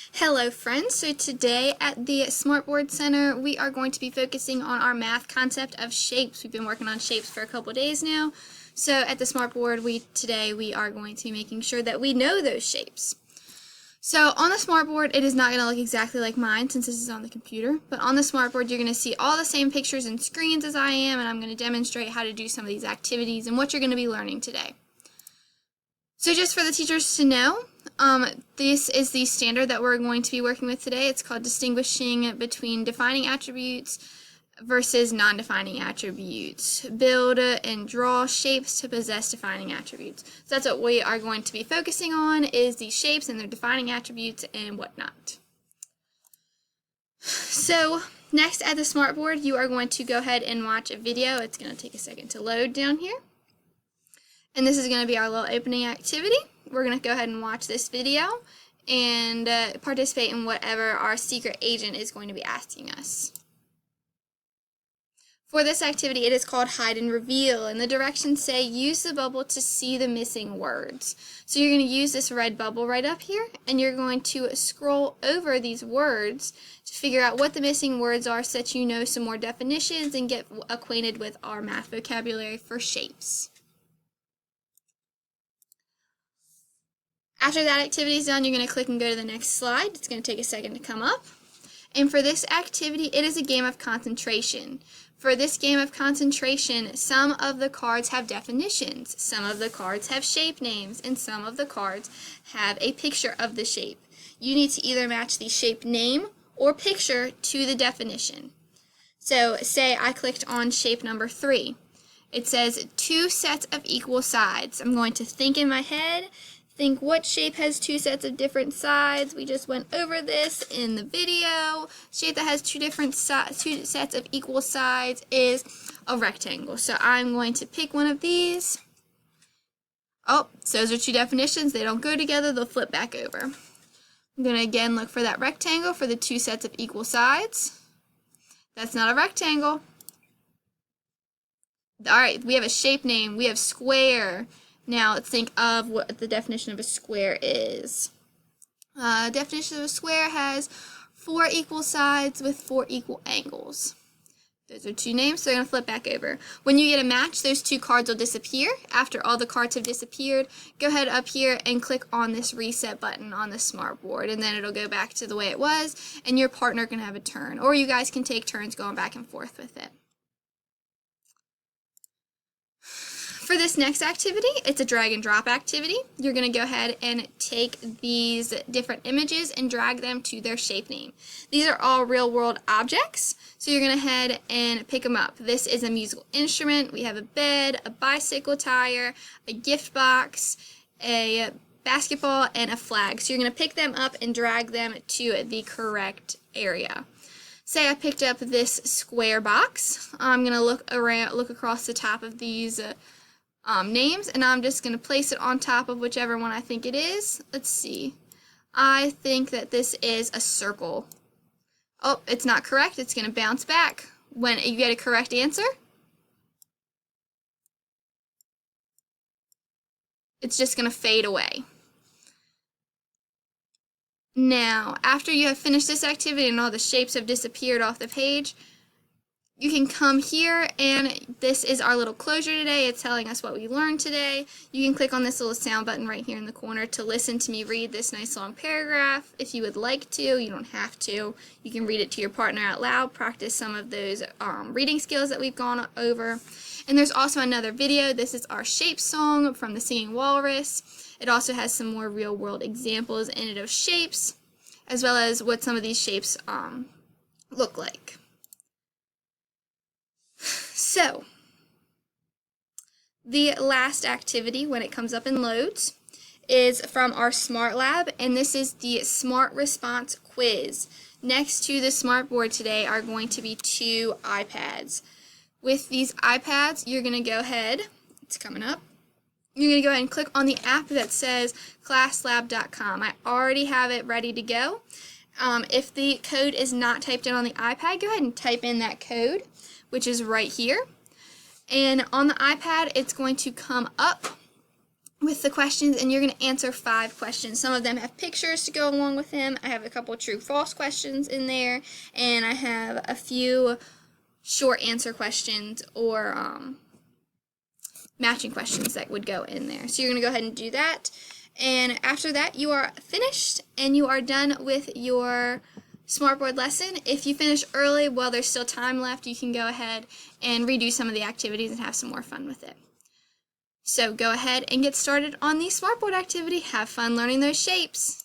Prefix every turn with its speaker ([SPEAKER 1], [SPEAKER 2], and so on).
[SPEAKER 1] Hello friends, so today at the SMARTboard Center we are going to be focusing on our math concept of shapes. We've been working on shapes for a couple days now, so at the SMARTboard today we are going to be making sure that we know those shapes. So on the SMARTboard it is not going to look exactly like mine since this is on the computer, but on the SMARTboard you're going to see all the same pictures and screens as I am, and I'm going to demonstrate how to do some of these activities and what you're going to be learning today. So just for the teachers to know, this is the standard that we're going to be working with today. It's called distinguishing between defining attributes versus non-defining attributes. Build and draw shapes to possess defining attributes. So that's what we are going to be focusing on, is these shapes and their defining attributes and whatnot. So next at the SMARTboard, you are going to go ahead and watch a video. It's going to take a second to load down here. And this is going to be our little opening activity. We're going to go ahead and watch this video and participate in whatever our secret agent is going to be asking us. For this activity, it is called Hide and Reveal, and the directions say use the bubble to see the missing words. So you're going to use this red bubble right up here, and you're going to scroll over these words to figure out what the missing words are so that you know some more definitions and get acquainted with our math vocabulary for shapes. After that activity is done, you're going to click and go to the next slide. It's going to take a second to come up. And for this activity, it is a game of concentration. For this game of concentration, some of the cards have definitions, some of the cards have shape names, and some of the cards have a picture of the shape. You need to either match the shape name or picture to the definition. So say I clicked on shape number 3. It says 2 sets of equal sides. I'm going to think in my head. Think what shape has 2 sets of different sides. We just went over this in the video. Shape that has 2 sets of equal sides is a rectangle. So I'm going to pick one of these. Oh, so those are 2 definitions. They don't go together. They'll flip back over. I'm going to again look for that rectangle for the 2 sets of equal sides. That's not a rectangle. All right, we have a shape name. We have square. Now let's think of what the definition of a square is. Definition of a square has 4 equal sides with 4 equal angles. Those are 2 names, so they're going to flip back over. When you get a match, those 2 cards will disappear. After all the cards have disappeared, go ahead up here and click on this reset button on the SMARTboard, and then it'll go back to the way it was, and your partner can have a turn, or you guys can take turns going back and forth with it. For this next activity, it's a drag and drop activity. You're going to go ahead and take these different images and drag them to their shape name. These are all real world objects, so you're going to head and pick them up. This is a musical instrument. We have a bed, a bicycle tire, a gift box, a basketball, and a flag. So you're going to pick them up and drag them to the correct area. Say I picked up this square box. I'm going to look across the top of these names, and I'm just going to place it on top of whichever one I think it is. Let's see. I think that this is a circle. Oh, it's not correct. It's going to bounce back. When you get a correct answer, it's just going to fade away. Now, after you have finished this activity and all the shapes have disappeared off the page, you can come here, and this is our little closure today. It's telling us what we learned today. You can click on this little sound button right here in the corner to listen to me read this nice long paragraph. If you would like to, you don't have to. You can read it to your partner out loud, practice some of those reading skills that we've gone over. And there's also another video. This is our shape song from the Singing Walrus. It also has some more real world examples in it of shapes, as well as what some of these shapes look like. So, the last activity when it comes up in loads is from our Smart Lab, and this is the Smart Response Quiz. Next to the SMARTboard today are going to be 2 iPads. With these iPads, you're going to go ahead, it's coming up, you're going to go ahead and click on the app that says classlab.com. I already have it ready to go. If the code is not typed in on the iPad, go ahead and type in that code, which is right here. And on the iPad, it's going to come up with the questions, and you're going to answer 5 questions. Some of them have pictures to go along with them. I have a couple true-false questions in there, and I have a few short answer questions or matching questions that would go in there. So you're going to go ahead and do that, and after that you are finished and you are done with your SMARTboard lesson. If you finish early while there's still time left, you can go ahead and redo some of the activities and have some more fun with it. So go ahead and get started on the SMARTboard activity. Have fun learning those shapes.